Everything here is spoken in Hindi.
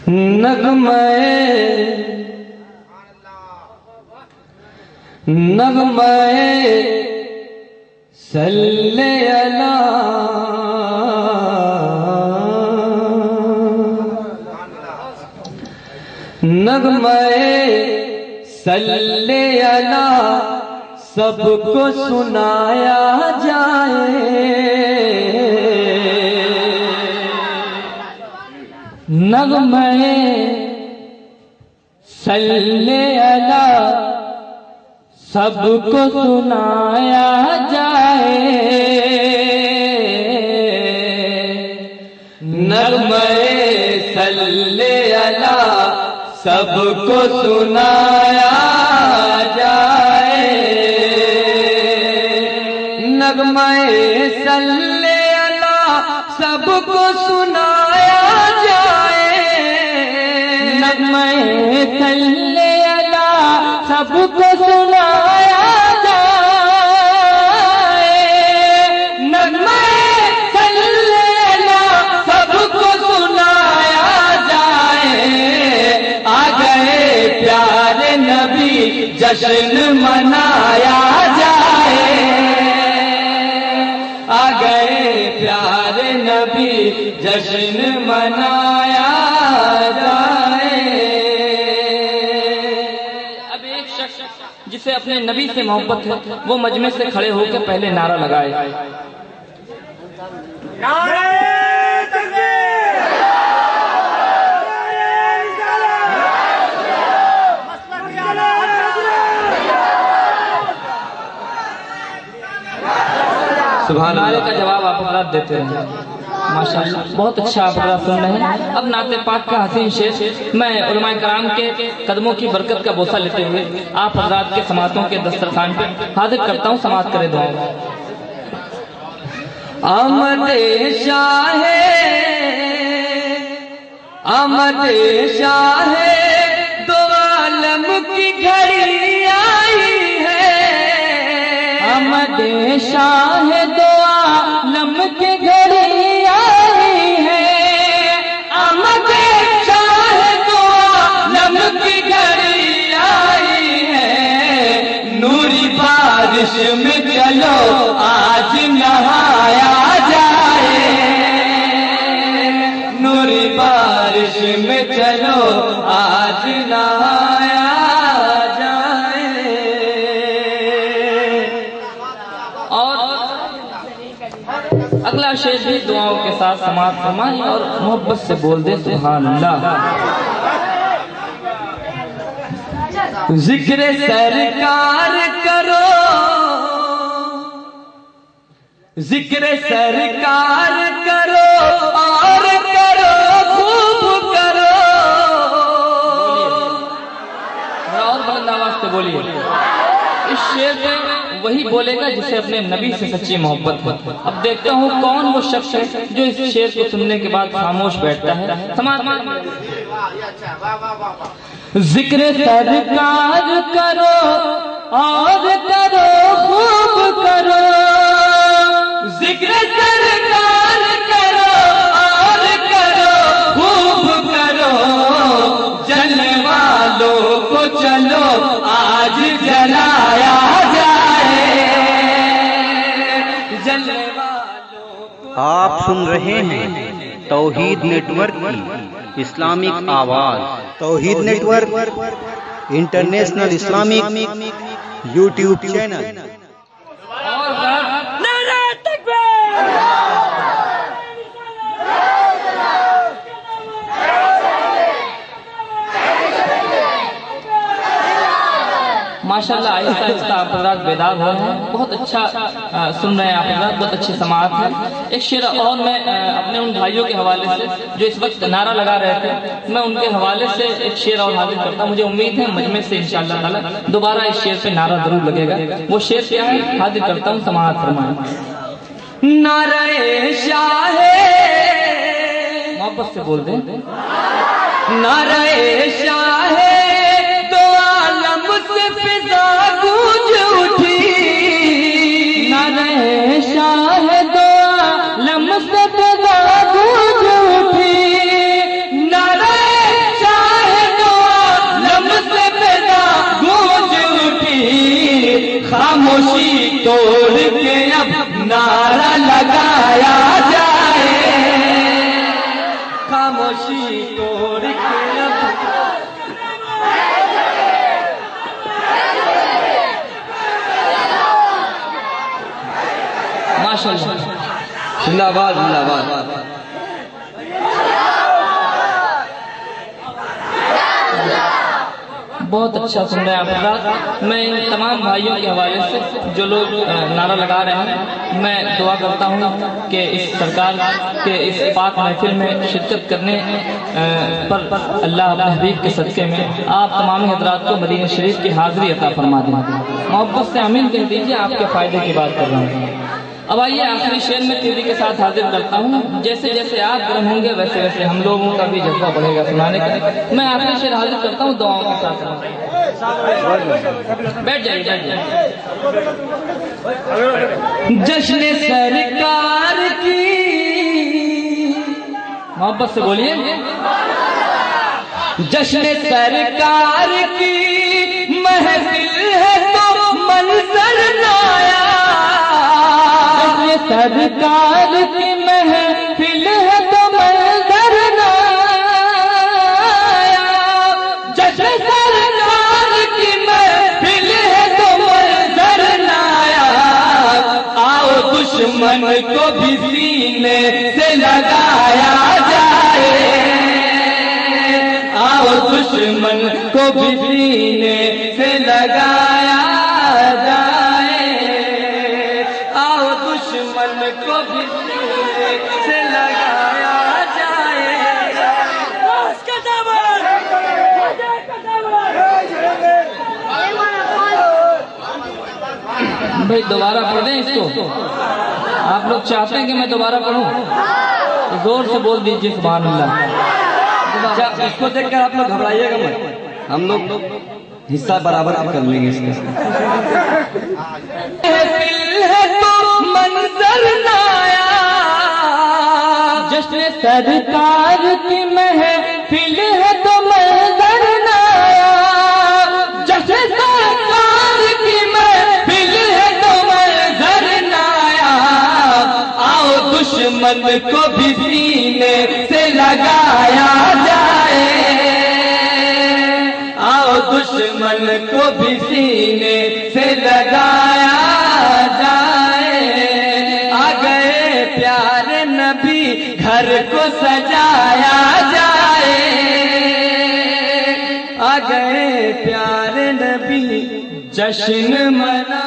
नगमए सल्ले अला नगमए सल्ले अला सबको सुनाया जाए। नगमए सल्ले अला सबको सुनाया जाए। नगमए सल्ले अला सबको सुनाया जाए। नगमए सल्ले अला सबको सुनाया जाए। नगमए सल्ले अला सबको सुनाया जाए। नगमए सल्ले अला सबको सुनाया जाए। आ गए प्यारे नबी जश्न मनाया जाए। आ गए प्यारे नबी जश्न मनाया जाए। अब एक शख्स जिसे अपने नबी से मोहब्बत है वो मजमे से खड़े होकर पहले नारा लगाए। नारे तकबीर, सुभान अल्लाह का जवाब आप हज़रात देते हैं। माशाअल्लाह बहुत अच्छा आप हज़रात सुन रहे हैं। अब नाते पाक का हसीन शेर मैं उलमाए कराम के कदमों की बरकत का बोसा लेते हुए आप हज़रात के समातों के दस्तरखान पे हाजिर करता हूँ। समात करे दुआ। आमदे शाहे आमदे शाहे दो आलम की घड़ी आई है। आमदे शाहे दो आलम की घड़ी आई है। आमदे शाहे दो आलम की घड़ी आई है। नूरी बारिश में चलो आज नहाया जाए। नूरी बारिश में चलो आज नहाया जाए। और अगला शेर भी दुआओं के साथ समाप्त फरमाएं और मोहब्बत से बोल दे सुभान अल्लाह। जिक्र सरकार करो, जिक्र सरकार करो और करो खूब करो। और बुलंद आवाज से बोलिए। इस शेर में वही बोलेगा जिसे अपने नबी से सच्ची मोहब्बत है। अब देखता हूँ कौन वो शख्स है जो इस शेर को सुनने के बाद खामोश बैठता है। समाज जिक्र सरकार करो और करो खूब करो। जिक्र सरकार करो और करो खूब करो। जलने वालों को चलो आज जलाया जाए। जलने वालों को। आप सुन रहे हैं तौहीद नेटवर्क की इस्लामिक आवाज। Tauheed network international Islamic YouTube channel. माशाल्लाह आहिस्ता आहिस्ता आप हज़रात बेदार हो रहे हैं। बहुत अच्छा सुन रहे हैं आप हज़रात, बहुत अच्छी समाअत है। एक शेर और मैं अपने उन भाइयों के हवाले से जो इस वक्त नारा लगा रहे थे मैं उनके हवाले से एक शेर और हाजिर करता हूँ। मुझे उम्मीद है मजमे से इंशाअल्लाह ताला दोबारा इस शेर पे नारा जरूर लगेगा। वो शेर क्या है हाजिर करता हूँ। समाअत फरमाएं। नारे शाहे मोहब्बत से बोल दें। नारे शाहे दो आलम से फिजा गूंज उठी। नारे शाहे दो आलम से फिजा गूंज उठी। नारे तोड़ के अब नारा लगाया जाए, खामोशी तोड़ के अब माशाअल्लाह, जिंदाबाद जिंदाबाद। बहुत अच्छा सुन रहे हैं आप हजरात। मैं इन तमाम भाइयों के हवाले से जो लोग नारा लगा रहे हैं, मैं दुआ करता हूँ कि इस सरकार के इस पाक महफिल में शिरकत करने पर अल्लाह अपने हबीब के सदक़े में आप तमाम हजरात को मदीना शरीफ की हाज़िरी अता फरमा दें। मोहब्बत से आमीन कह दीजिए, आपके फ़ायदे की बात कर रहा हूँ। अब आइए आखिरी शेर में तेजी के साथ हाजिर करता हूँ। जैसे जैसे आप गर्म होंगे वैसे वैसे हम लोगों का भी जज्बा बढ़ेगा सुनाने का। मैं आखिरी शेर हाजिर करता हूँ दुआओं के साथ। बैठ जाइए बैठ जाइए। जश्न सरकार की, मोहब्बत से बोलिए, जश्न सरकार की महफिल है तो मंजर लाया, सरकार की महफिल है तो मंजर लाया, जश्न सरकार की महफिल है तो मंजर लाया, आओ दुश्मन को भी सीने से लगाया जाए, आओ दुश्मन को भी सीने से लगाया जाए, आओ दुश्मन को भी सीने से लगाया जाए। भाई दोबारा पढ़ दें इसको, आप लोग चाहते हैं कि मैं दोबारा पढ़ूं तो जोर से बोल दीजिए सुभान अल्लाह। इसको देखकर आप लोग घबराइएगा मत, हम लोग हिस्सा बराबर कर लेंगे इसका। मंजर लाया, जश्न सरकार की महफिल है तो मंजर लाया, जश्न सरकार की महफिल है तो मंजर लाया, आओ दुश्मन को भी सीने से लगाया जाए, आओ दुश्मन को भी सीने से लगाया जाए, आ गए प्यारे नबी घर को सजाया जाए, आ गए प्यारे नबी जश्न मना